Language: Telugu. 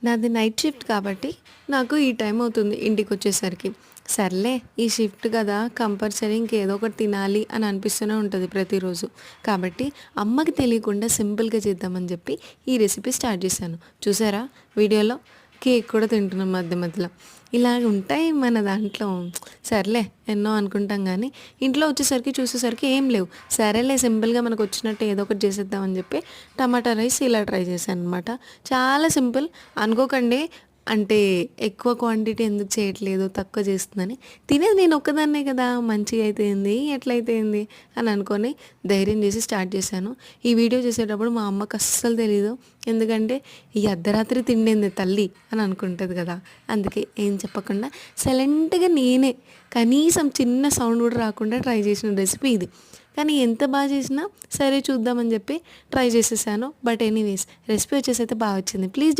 నాది నైట్ షిఫ్ట్ కాబట్టి నాకు ఈ టైం అవుతుంది ఇంటికొచ్చేసరికి. సర్లే ఈ షిఫ్ట్ కదా కంపల్సరీ ఇంకేదో ఒకటి తినాలి అని అనిపిస్తూనే ఉంటుంది ప్రతిరోజు. కాబట్టి అమ్మకి తెలియకుండా సింపుల్‌గా చేద్దామని చెప్పి ఈ రెసిపీ స్టార్ట్ చేశాను. చూసారా వీడియోలో? కేక్ కూడా తింటున్నాం మధ్య మధ్యలో. ఇలాగ ఉంటాయి మన దాంట్లో. సర్లే ఎన్నో అనుకుంటాం గానీ, ఇంట్లో వచ్చేసరికి చూసేసరికి ఏం లేవు. సరేలే సింపుల్‌గా మనకొచ్చినట్టు ఏదో ఒకటి చేసేద్దామని చెప్పి టమాటా రైస్ ఇలా ట్రై చేశాననమాట. చాలా సింపుల్ అనుకోకండి. అంటే ఎక్కువ క్వాంటిటీ ఎందుకు చేయట్లేదు, తక్కువ చేస్తుందని. తినేది నేను ఒక్కదాన్నే కదా! మంచిగా అయితే ఏంది, ఎట్లయితే ఏంది అని అనుకోని ధైర్యం చేసి స్టార్ట్ చేశాను. ఈ వీడియో చేసేటప్పుడు మా అమ్మకి అస్సలు తెలీదు. ఎందుకంటే ఈ అర్ధరాత్రి తిండేంది తల్లి అని అనుకుంటది కదా! అందుకే ఏం చెప్పకుండా సైలెంట్‌గా నేనే కనీసం చిన్న సౌండ్ కూడా రాకుండా ట్రై చేసిన రెసిపీ ఇది. కానీ ఎంత బాగా చేసినా సరే చూద్దామని చెప్పి ట్రై చేసేసాను. బట్ ఎనీవేస్ రెసిపీ వచ్చేసి అయితే బాగా వచ్చింది. ప్లీజ్